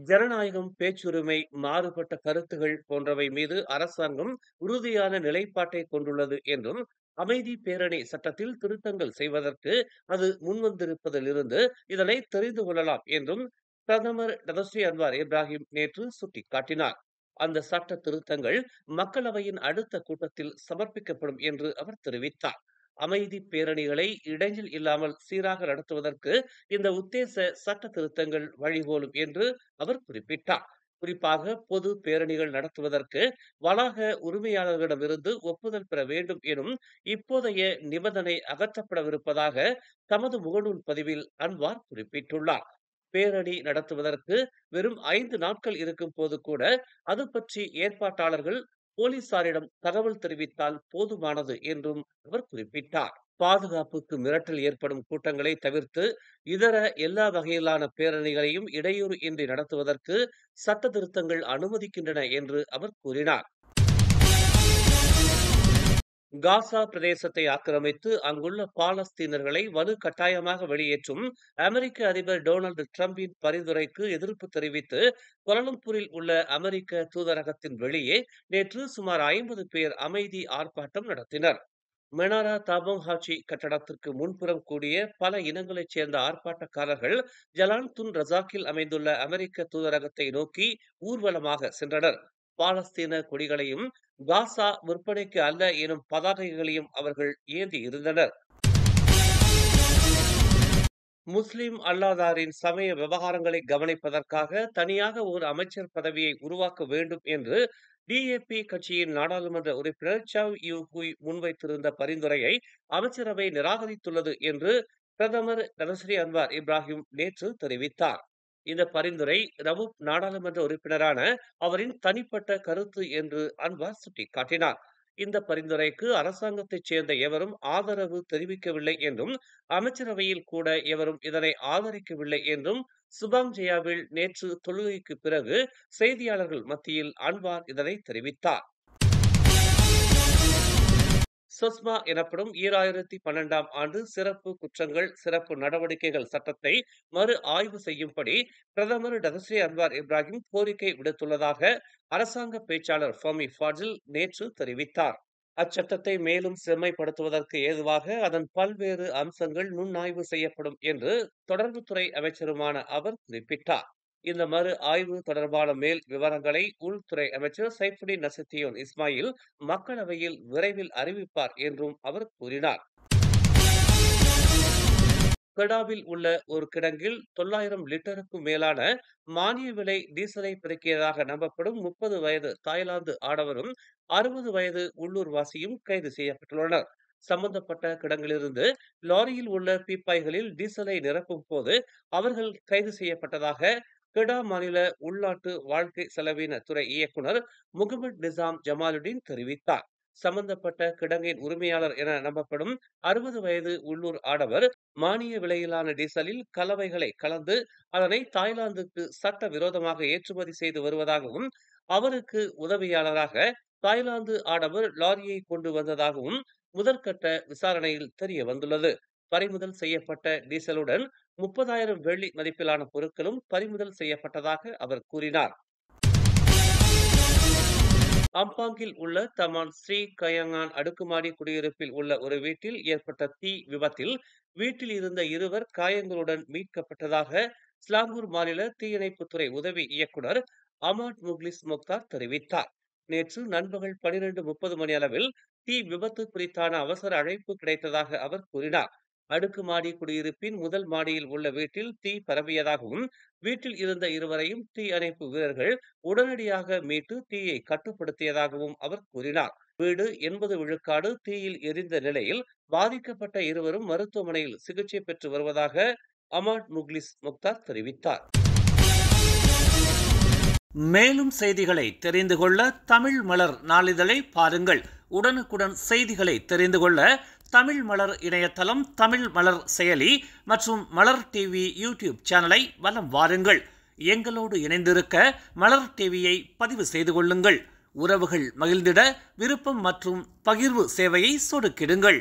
ஜனநாயகம், பேச்சுரிமை, மாறுபட்ட கருத்துகள் போன்றவை மீது அரசாங்கம் உறுதியான நிலைப்பாட்டை கொண்டுள்ளது என்றும், அமைதி பேரணி சட்டத்தில் திருத்தங்கள் செய்வதற்கு அது முன்வந்திருப்பதிலிருந்து இதனை தெரிந்து கொள்ளலாம் என்றும் பிரதமர் டதஸ்ரீ அன்வார் இப்ராஹிம் நேற்று சுட்டிக்காட்டினார். அந்த சட்ட திருத்தங்கள் மக்களவையின் அடுத்த கூட்டத்தில் சமர்ப்பிக்கப்படும் என்று அவர் தெரிவித்தார். அமைதி பேரணிகளை இடைஞ்சல் இல்லாமல் சீராக நடத்துவதற்கு இந்த உத்தேச சட்ட திருத்தங்கள் வழிகோலும் என்று அவர் குறிப்பிட்டார். குறிப்பாக பொது பேரணிகள் நடத்துவதற்கு வளாக உரிமையாளர்களிடமிருந்து ஒப்புதல் பெற வேண்டும் எனும் இப்போதைய நிபந்தனை அகற்றப்படவிருப்பதாக தமது முகநூல் பதிவில் அன்வார் குறிப்பிட்டுள்ளார். பேரணி நடத்துவதற்கு வெறும் 5 நாட்கள் இருக்கும் போது கூட அது பற்றி ஏற்பாட்டாளர்கள் போலீசாரிடம் தகவல் தெரிவித்தால் போதுமானது என்றும் அவர் குறிப்பிட்டார். பாதுகாப்புக்கு மிரட்டல் ஏற்படும் கூட்டங்களை தவிர்த்து இதர எல்லா வகையிலான பேரணிகளையும் இடையூறு இன்றி நடத்துவதற்கு சட்ட திருத்தங்கள் அனுமதிக்கின்றன என்று அவர் கூறினார். காசா பிரதேசத்தை ஆக்கிரமித்து அங்குள்ள பாலஸ்தீனர்களை வலுக்கட்டாயமாக வெளியேற்றும் அமெரிக்க அதிபர் டொனால்டு டிரம்பின் பரிந்துரைக்கு எதிர்ப்பு தெரிவித்து கோலாலம்பூரில் உள்ள அமெரிக்க தூதரகத்தின் வெளியே நேற்று சுமார் 50 பேர் அமைதி ஆர்ப்பாட்டம் நடத்தினர். மெனாரா தாபோங் ஹாச்சி கட்டடத்திற்கு முன்புறம் கூடிய பல இனங்களைச் சேர்ந்த ஆர்ப்பாட்டக்காரர்கள் ஜலான் துன் ரசாக்கில் அமைந்துள்ள அமெரிக்க தூதரகத்தை நோக்கி ஊர்வலமாக சென்றனர். பாலஸ்தீன கொடிகளையும் காசா விற்பனைக்கு அல்ல எனும் பதாகைகளையும் அவர்கள் ஏந்தி இருந்தனர். முஸ்லிம் அல்லாதாரின் சமய விவகாரங்களை கவனிப்பதற்காக தனியாக ஒரு அமைச்சர் பதவியை உருவாக்க வேண்டும் என்று டிஏபி கட்சியின் நாடாளுமன்ற உறுப்பினர் சவ் யூ ஹுய் முன்வைத்திருந்த பரிந்துரையை அமைச்சரவை நிராகரித்துள்ளது என்று பிரதமர் டதஸ்ரீ அன்வார் இப்ராஹிம் நேற்று தெரிவித்தார். இந்த பரிந்துரை ரவூப் நாடாளுமன்ற உறுப்பினரான அவரின் தனிப்பட்ட கருத்து என்று அன்வார் சுட்டிக்காட்டினார். இந்த பரிந்துரைக்கு அரசாங்கத்தைச் சேர்ந்த எவரும் ஆதரவு தெரிவிக்கவில்லை என்றும், அமைச்சரவையில் கூட எவரும் இதனை ஆதரிக்கவில்லை என்றும் சுபாங் ஜெயாவில் நேற்று தொழுகைக்கு பிறகு செய்தியாளர்கள் மத்தியில் அன்வார் இதனை தெரிவித்தார். சொஸ்மா எனப்படும் 2012ஆம் ஆண்டு சிறப்பு குற்றங்கள் சிறப்பு நடவடிக்கைகள் சட்டத்தை மறு ஆய்வு செய்யும்படி பிரதமர் டதஸ்ரீ அன்வார் இப்ராஹிம் கோரிக்கை விடுத்துள்ளதாக அரசாங்க பேச்சாளர் ஃபமி ஃபாஜில் நேற்று தெரிவித்தார். அச்சட்டத்தை மேலும் செம்மைப்படுத்துவதற்கு ஏதுவாக அதன் பல்வேறு அம்சங்கள் நுண்ணாய்வு செய்யப்படும் என்று தொடர்புத்துறை அமைச்சருமான அவர் குறிப்பிட்டார். இந்த மறு ஆய்வு தொடர்பான மேல் விவரங்களை உள்துறை அமைச்சர் சைஃபுடின் நசித்தியோன் இஸ்மாயில் மக்களவையில் விரைவில் அறிவிப்பார் என்றும் அவர் கூறினார். கெடாவில் உள்ள ஒரு கிடங்கில் 900 லிட்டருக்கும் மேலான மானிய விலை டீசலை பிறக்கியதாக நம்பப்படும் 30 வயது தாய்லாந்து ஆடவரும் 60 வயது உள்ளூர்வாசியும் கைது செய்யப்பட்டுள்ளனர். சம்பந்தப்பட்ட கிடங்கிலிருந்து லாரியில் உள்ள பீப்பாய்களில் டீசலை நிரப்பும் போது அவர்கள் கைது செய்யப்பட்டதாக கெடா மாநில உள்நாட்டு வாழ்க்கை செலவின துறை இயக்குனர் முகமது நிசாம் ஜமாலுடீன் தெரிவித்தார். சம்பந்தப்பட்ட கிடங்கின் உரிமையாளர் என நம்பப்படும் 60 வயது உள்ளூர் ஆடவர் மானிய விலையிலான டீசலில் கலவைகளை கலந்து அதனை தாய்லாந்துக்கு சட்ட விரோதமாக ஏற்றுமதி செய்து வருவதாகவும், அவருக்கு உதவியாளராக தாய்லாந்து ஆடவர் லாரியை கொண்டு வந்ததாகவும் முதற்கட்ட விசாரணையில் தெரிய வந்துள்ளது. பறிமுதல் செய்யப்பட்ட டீசலுடன் 30,000 வெள்ளி மதிப்பிலான பொருட்களும் பறிமுதல் செய்யப்பட்டதாக அவர் கூறினார். அம்பாங்கில் உள்ள தமான் ஸ்ரீ கயங்கான் அடுக்குமாடி குடியிருப்பில் உள்ள ஒரு வீட்டில் ஏற்பட்ட தீ விபத்தில் வீட்டில் இருந்த 2 காயங்களுடன் மீட்கப்பட்டதாக ஸ்லாங்கூர் மாநில தீயணைப்புத்துறை உதவி இயக்குனர் அமாட் முக்லிஸ் முக்தார் தெரிவித்தார். நேற்று நண்பகல் 12:30 மணி அளவில் தீ விபத்து குறித்தான அவசர அழைப்பு கிடைத்ததாக அவர் கூறினார். அடுக்குமாடி குடியிருப்பின் முதல் மாடியில் உள்ள வீட்டில் தீ பரவியதாகவும், வீட்டில் இருந்த 2வரையும் தீ அணைப்பு வீரர்கள் உடனடியாக மீட்டு தீயை கட்டுப்படுத்தியதாகவும் அவர் கூறினார். வீடு 80 விழுக்காடு தீயில் எரிந்த நிலையில் பாதிக்கப்பட்ட 2வரும் மருத்துவமனையில் சிகிச்சை பெற்று வருவதாக அமாட் முக்லிஸ் முக்தார் தெரிவித்தார். மேலும் செய்திகளை தெரிந்து கொள்ள தமிழ் மலர் நாளிதழை பாருங்கள். உடனுக்குடன் செய்திகளை தெரிந்து கொள்ள தமிழ் மலர் இணையதளம், தமிழ் மலர் செயலி மற்றும் மலர் டிவி யூடியூப் சேனலை வலம் வாருங்கள். எங்களோடு இணைந்திருக்க மலர் டிவியை பதிவு செய்து கொள்ளுங்கள். உறவுகள் மகிழ்ந்திட விருப்பம் மற்றும் பகிர்வு சேவையை சொடுக்கிடுங்கள்.